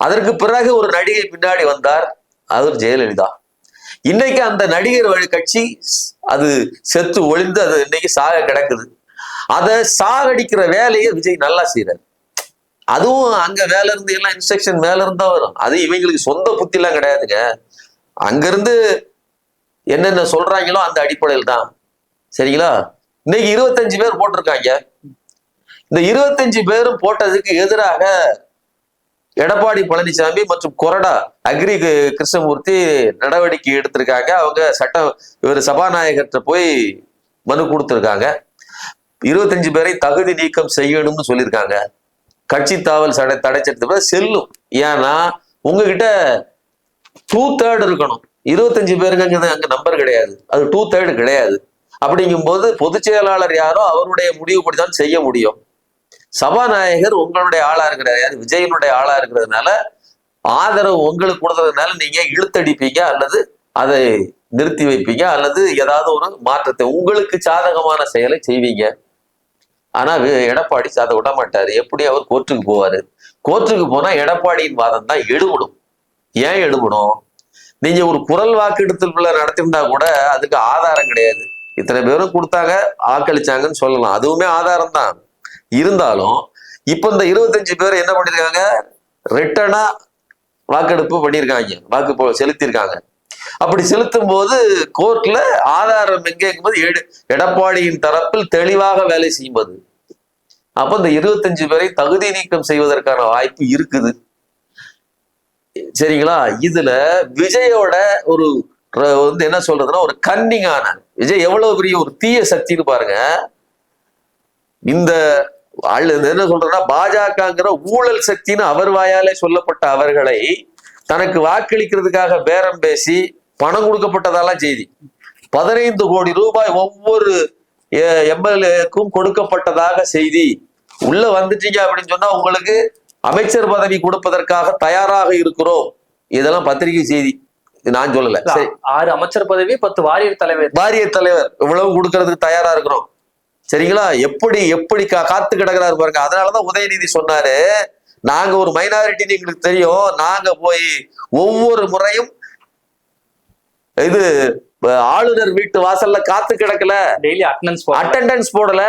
அதற்கு பிறகு ஒரு நடிகை பின்னாடி வந்தார், அவர் ஜெயலலிதா. இன்னைக்கு அந்த நடிகர் வழி கட்சி அது செத்து ஒளிந்து அது இன்னைக்கு சாக கிடக்குது. அதை சாகடிக்கிற வேலையை விஜய் நல்லா செய்யறாரு. அதுவும் அங்க மேல இருந்து எல்லாம் இன்ஸ்ட்ரக்ஷன் மேல இருந்தா வரும். அது இவங்களுக்கு சொந்த புத்தி எல்லாம் கிடையாதுங்க. அங்கிருந்து என்னென்ன சொல்றாங்களோ அந்த அடிப்படையில் தான். சரிங்களா? இன்னைக்கு 25 பேர் போட்டிருக்காங்க. இந்த 25 பேரும் போட்டதுக்கு எதிராக எடப்பாடி பழனிசாமி மற்றும் கொறடா அக்ரி கிருஷ்ணமூர்த்தி நடவடிக்கை எடுத்திருக்காங்க. அவங்க இவர் சபாநாயகர்கிட்ட போய் மனு கொடுத்திருக்காங்க. 25 பேரை தகுதி நீக்கம் செய்யணும்னு சொல்லியிருக்காங்க. கட்சி தாவல் தடை சட்டத்தை செல்லும். ஏன்னா உங்ககிட்ட 2/3 இருக்கணும். 25 பேருக்கு அங்க நம்பர் கிடையாது, அது 2/3 கிடையாது. அப்படிங்கும்போது பொதுச் செயலாளர் யாரோ அவருடைய முடிவுபடிதான் செய்ய முடியும். சபாநாயகர் உங்களுடைய ஆளா இருக்கிறார், விஜயனுடைய ஆளா இருக்கிறதுனால ஆதரவு உங்களுக்கு கொடுத்ததுனால நீங்க இழுத்தடிப்பீங்க, அல்லது அதை நிறுத்தி வைப்பீங்க, அல்லது ஏதாவது ஒரு மாற்றத்தை உங்களுக்கு சாதகமான செயலை செய்வீங்க. ஆனா எடப்பாடி அதை விட மாட்டாரு. எப்படி அவர் கோர்ட்டுக்கு போவாரு? கோர்ட்டுக்கு போனா எடப்பாடியின் வாதம் தான் எடுபடும். ஏன் எடுபடும்? நீங்க ஒரு குரல் வாக்கெடுப்புல நடத்திருந்தா கூட அதுக்கு ஆதாரம் கிடையாது. இத்தனை பேரும் கொடுத்தாங்க, வாக்களிச்சாங்கன்னு சொல்லலாம், அதுவுமே ஆதாரம் தான். இருந்தாலும் இப்ப இந்த 25 பேர் என்ன பண்ணிருக்காங்க? ரிட்டனா வாக்கெடுப்பு பண்ணியிருக்காங்க, வாக்கு செலுத்திருக்காங்க. அப்படி செலுத்தும் போது கோர்ட்ல ஆதாரம் எங்கேங்கும்போது எடப்பாடியின் தரப்பில் தெளிவாக வேலை செய்யும்போது அப்ப இந்த 25 பேரை தகுதி நீக்கம் செய்வதற்கான வாய்ப்பு இருக்குது. சரிங்களா? இதுல விஜயோட ஒரு என்ன சொல்றதுன்னா, ஒரு கன்னிங்கான விஜய் எவ்வளவு பெரிய ஒரு தீய சக்தின்னு பாருங்க. இந்த என்ன சொல்றேன்னா, பாஜகங்கிற ஊழல் சக்தின்னு அவர் வாயாலே சொல்லப்பட்ட அவர்களை தனக்கு வாக்களிக்கிறதுக்காக பேரம் பேசி பணம் கொடுக்கப்பட்டதாலாம் செய்தி. 15 கோடி ரூபாய் ஒவ்வொரு எம்எல்ஏக்கும் கொடுக்கப்பட்டதாக செய்தி. உள்ள வந்துட்டீங்க அப்படின்னு சொன்னா உங்களுக்கு அமைச்சர் பதவி கொடுப்பதற்காக தயாராக இருக்கிறோம். இதெல்லாம் பத்திரிகை செய்தி, நான் சொல்லல. 6 அமைச்சர் பதவி, 10 வாரியர் தலைவர் இவ்வளவு கொடுக்கறதுக்கு தயாரா இருக்கிறோம். சரிங்களா? எப்படி காத்து கிடக்குறாரு பாருங்க. அதனாலதான் உதயநிதி சொன்னாரு, நாங்க ஒரு மைனாரிட்டின்னு எங்களுக்கு தெரியும், நாங்க போய் ஒவ்வொரு முறையும் இது ஆளுநர் வீட்டு வாசல்ல காத்து கிடக்கல, டெய்லி அட்டெண்டன்ஸ் போடல.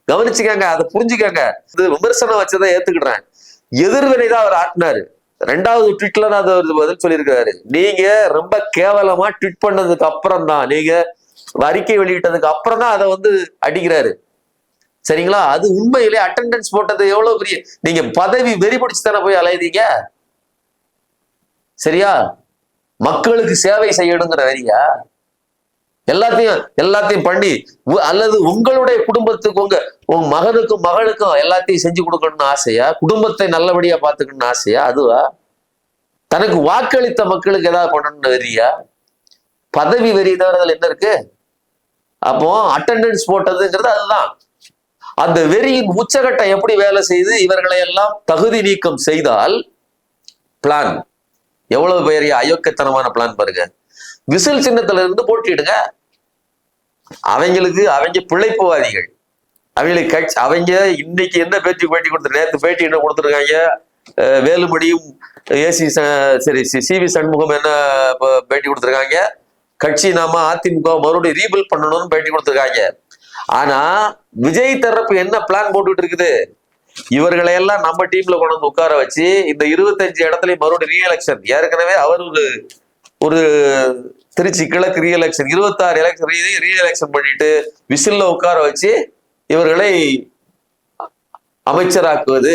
கவனிச்சுக்காங்க, அதை புரிஞ்சுக்காங்க. இது விமர்சனம் வச்சதை ஏத்துக்கிடுறேன். எதிர்வினை தான் அவர் ஆட்டினாரு. 2வது ட்வீட்ல தான் அதை பதில் சொல்லியிருக்காரு. நீங்க ரொம்ப கேவலமா ட்வீட் பண்ணதுக்கு அப்புறம் தான், நீங்க அறிக்கை வெளியிட்டதுக்கு அப்புறம் தான் அதை அடிக்கிறாரு. சரிங்களா? அது உண்மையிலே அட்டெண்டன்ஸ் போட்டது எவ்வளவு பெரிய, நீங்க பதவி வெறி பிடிச்சு தானே போய் அலையுதீங்க. சரியா? மக்களுக்கு சேவை செய்யணுங்கிற வரியா? எல்லாத்தையும் பண்ணி, அல்லது உங்களுடைய குடும்பத்துக்கு உங்க மகனுக்கும் மகளுக்கும் எல்லாத்தையும் செஞ்சு கொடுக்கணும்னு ஆசையா? குடும்பத்தை நல்லபடியா பாத்துக்கணும்னு ஆசையா? அதுவா? தனக்கு வாக்களித்த மக்களுக்கு ஏதாவது பண்ணணும்னு வரியா? பதவி வெறி தவிர என்ன இருக்கு? அப்போ அட்டெண்டன்ஸ் போட்டதுங்கிறது அதுதான். அந்த வெறியின் உச்சகட்டம் எப்படி வேலை செய்து இவர்களை எல்லாம் தகுதி நீக்கம் செய்தால், பிளான் எவ்வளவு பெரிய அயோக்கியத்தனமான பிளான் பாருங்க. விசில் சின்னத்துல இருந்து போட்டிடுங்க. அவங்க பிழைப்புவாதிகள், அவங்க இன்னைக்கு என்ன பேட்டி கொடுத்து, நேற்று பேட்டி என்ன கொடுத்துருக்காங்க, வேலுமணியும் சிவி சண்முகம் என்ன பேட்டி கொடுத்துருக்காங்க, கட்சி நாம அதிமுக மறுபடியும் ரீபில் பண்ணணும்னு பேட்டி கொடுத்துருக்காங்க. ஆனா விஜய் தரப்பு என்ன பிளான் போட்டுட்டு இருக்குது, இவர்களை எல்லாம் நம்ம டீம்ல கொண்டு வந்து உட்கார வச்சு இந்த 25 இடத்துல மறுபடியும் ரீஎலெக்ஷன், ஏற்கனவே அவர் ஒரு திருச்சி கிழக்கு ரீஎலெக்ஷன், 26 ரீஎலெக்ஷன் பண்ணிட்டு விசில்ல உட்கார வச்சு இவர்களை அமைச்சராக்குவது,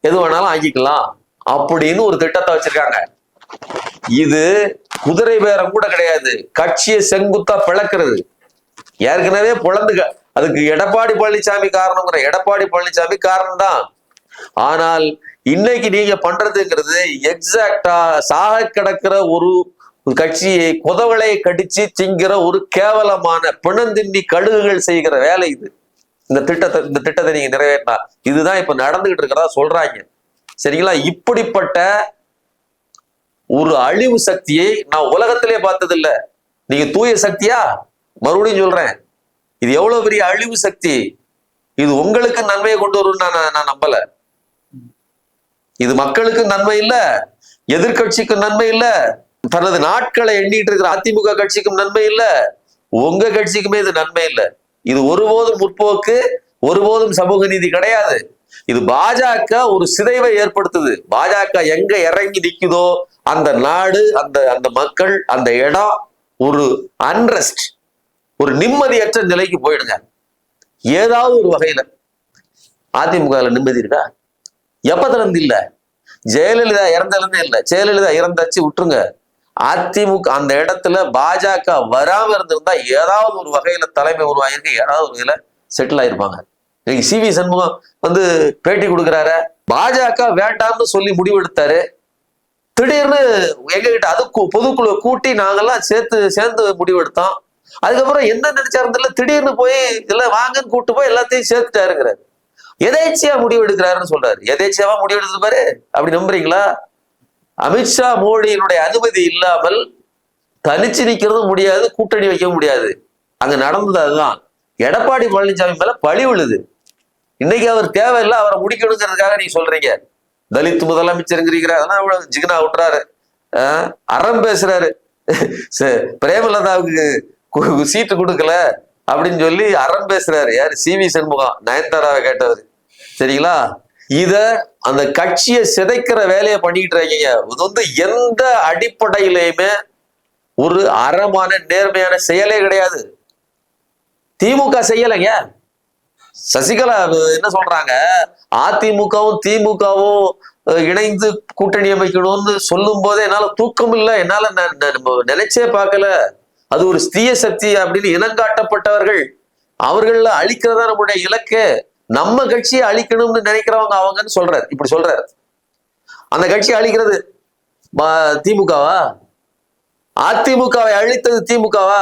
எது வேணாலும் ஆக்கிக்கலாம் அப்படின்னு ஒரு திட்டத்தை வச்சிருக்காங்க. இது குதிரை பேரம் கூட கிடையாது, கட்சியை செங்குத்தா பிளக்கிறது. ஏற்கனவே பொழந்துக, அதுக்கு எடப்பாடி பழனிசாமி காரணம்ங்கிற, எடப்பாடி பழனிசாமி காரணம் தான். ஆனால் இன்னைக்கு நீங்க பண்றதுங்கிறது எக்ஸாக்டா சாக கிடக்கிற ஒரு கட்சியை குதவளை கடிச்சு திங்கிற ஒரு கேவலமான பிணந்தின்னி கழுகுகள் செய்கிற வேலை இது. இந்த திட்டத்தை நீங்க நிறைவேற்றா, இதுதான் இப்ப நடந்துகிட்டு இருக்கிறதா சொல்றாங்க. சரிங்களா? இப்படிப்பட்ட ஒரு அழிவு சக்தியை நான் உலகத்திலே பார்த்தது இல்ல. நீங்க தூய சக்தியா? மறுபடியும் சொல்றேன், இது எவ்வளவு பெரிய அழிவு சக்தி. இது உங்களுக்கு நன்மையை கொண்டு வரும்னு நான் நம்பல. இது மக்களுக்கு நன்மை இல்ல, எதிர்கட்சிக்கு நன்மை இல்ல, தனது நாட்களை எண்ணிட்டு இருக்கிற அதிமுக கட்சிக்கும் நன்மை இல்ல, உங்க கட்சிக்குமே இது நன்மை இல்லை. இது ஒருபோதும் முற்போக்கு, ஒருபோதும் சமூக நீதி கிடையாது. இது பாஜக ஒரு சிதைவை ஏற்படுத்துது. பாஜக எங்க இறங்கி நிக்குதோ அந்த நாடு, அந்த மக்கள், அந்த இடம் ஒரு அன்ரெஸ்ட், ஒரு நிம்மதியற்ற நிலைக்கு போயிடுங்க. ஏதாவது ஒரு வகையில அதிமுக நிம்மதி இருக்கா? எப்பத்துல இருந்து இல்ல. ஜெயலலிதா இறந்ததுல இல்ல. ஜெயலலிதா இறந்தாச்சு விட்டுருங்க. அதிமுக அந்த இடத்துல பாஜக வராம இருந்திருந்தா ஏதாவது ஒரு வகையில தலைமை உருவாயிருக்கு, ஏதாவது ஒரு வகையில செட்டில் ஆயிருப்பாங்க. இன்னைக்கு சிவி சண்முகம் பேட்டி கொடுக்குறாரு, பாஜக வேண்டாம்னு சொல்லி முடிவெடுத்தாரு. திடீர்னு எங்ககிட்ட அது பொதுக்குழு கூட்டி நாங்கெல்லாம் சேர்ந்து முடிவெடுத்தோம். அதுக்கப்புறம் என்ன நினைச்சாருல, திடீர்னு போய் எல்லாம் வாங்கன்னு கூட்டு போய் எல்லாத்தையும் சேர்த்துட்டாருங்கிறாரு. எதேச்சியா முடிவெடுக்கிறாருன்னு சொல்றாரு. எதேச்சியாவா முடிவெடுத்துப்பாரு? அப்படி நம்புறீங்களா? அமித்ஷா மோடியினுடைய அனுமதி இல்லாமல் தனிச்சு நிக்கிறதும் முடியாது, கூட்டணி வைக்க முடியாது. அங்க நடந்தது அதுதான். எடப்பாடி பழனிசாமி மேல பழி விழுது. இன்னைக்கு அவர் தேவையில்லை, அவரை முடிக்கணுங்கிறதுக்காக நீங்க சொல்றீங்க. தலித் முதலமைச்சருங்கிறீங்க, அதான் ஜிகனா விட்டுறாரு, அறம் பேசுறாரு. பிரேமலதாவுக்கு சீட்டு கொடுக்கல அப்படின்னு சொல்லி அறம் பேசுறாரு. யாரு? சிவி சண்முகம், நயன்தாராவை கேட்டவர். சரிங்களா? இத அந்த கட்சியை சிதைக்கிற வேலையை பண்ணிக்கிட்டு இருக்கீங்க. இது எந்த அடிப்படையிலையுமே ஒரு அறமான நேர்மையான செயலே கிடையாது. திமுக செய்யலைங்க. சசிகலா என்ன சொல்றாங்க, அதிமுகவும் திமுகவும் இணைந்து கூட்டணி அமைக்கணும்னு சொல்லும் போதே என்னால தூக்கம் இல்லை, என்னால நினைச்சே பார்க்கல. அது ஒரு தீய சக்தி அப்படின்னு இனங்காட்டப்பட்டவர்கள், அவர்கள அழிக்கிறதா நம்முடைய இலக்கு. நம்ம கட்சியை அழிக்கணும்னு நினைக்கிறவங்க அவங்கன்னு சொல்றாரு. இப்படி சொல்றாரு. அந்த கட்சியை அழிக்கிறது திமுகவா? அதிமுகவை அழித்தது திமுகவா?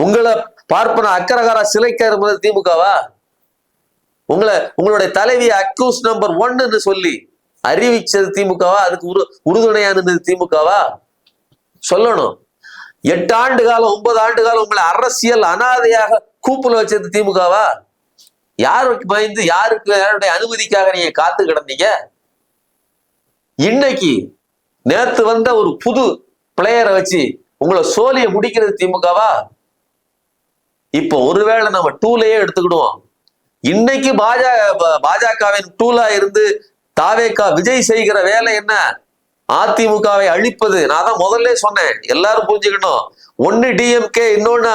உங்களை பார்ப்பன அக்கரகாரா சிலைக்க இருந்தது திமுகவா? உங்களுடைய தலைவி அக்யூஸ் நம்பர் 1 சொல்லி அறிவிச்சது திமுகவா? அதுக்கு உறுதுணையானது திமுகவா? சொல்லணும். 8 ஆண்டு காலம் 9 ஆண்டு காலம் உங்களை அரசியல் அனாதையாக கூப்புல வச்சது திமுகவா? யாருக்கு பயந்து யாருடைய அனுமதிக்காக நீங்க காத்து கிடந்தீங்க? இன்னைக்கு நேத்து வந்த ஒரு புது பிளேயரை வச்சு உங்களை சோழிய முடிக்கிறது திமுகவா? இப்ப ஒருவேளை நம்ம டூலையே எடுத்துக்கிடுவோம். இன்னைக்கு பாஜகவின் டூலா இருந்து தாவேகா விஜய் செய்கிற வேலை என்ன? அதிமுகவை அழிப்பது. நான் தான் முதல்ல சொன்னேன், எல்லாரும் புரிஞ்சுக்கணும். ஒன்னு டிஎம்கே, இன்னொன்னு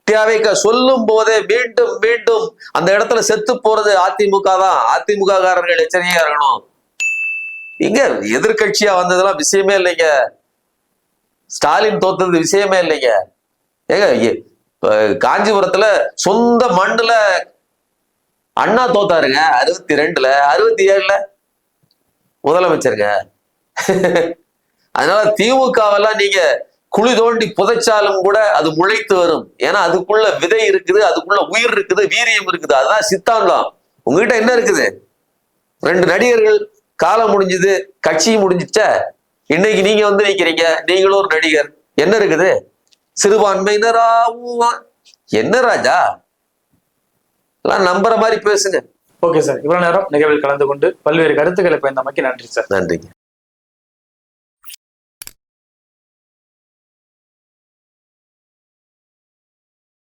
தாவேகா. சொல்லும் போதே மீண்டும் மீண்டும் அந்த இடத்துல செத்து போறது அதிமுக தான். அதிமுக காரர்கள் எச்சரிக்கையா இருக்கணும். இங்க எதிர்கட்சியா வந்ததெல்லாம் விஷயமே இல்லைங்க. ஸ்டாலின் தோத்தது விஷயமே இல்லைங்க. ஏங்க காஞ்சிபுரத்துல சொந்த மண்ணுல அண்ணா தோத்தாருங்க. 62ல 67ல முதலமைச்சருங்க. அதனால திமுகவெல்லாம் நீங்க குழி தோண்டி புதைச்சாலும் கூட அது முளைத்து வரும். ஏன்னா அதுக்குள்ள விதை இருக்குது, அதுக்குள்ள உயிர் இருக்குது, வீரியம் இருக்குது. அதுதான் சித்தாந்தம். உங்ககிட்ட என்ன இருக்குது? 2 நடிகர்கள் காலம் முடிஞ்சது, கட்சி முடிஞ்சிச்ச. இன்னைக்கு நீங்க வந்து நிக்கிறீங்க, நீங்களும் ஒரு நடிகர். என்ன இருக்குது? சிறுபான்மையினராவும் என்ன ராஜா எல்லாம் நம்புற மாதிரி பேசுங்க. ஓகே சார், இவ்வளவு நேரம் நிகழ்வில் கலந்து கொண்டு பல்வேறு கருத்துக்களை பயந்தமைக்கு நன்றி சார். நன்றிங்க.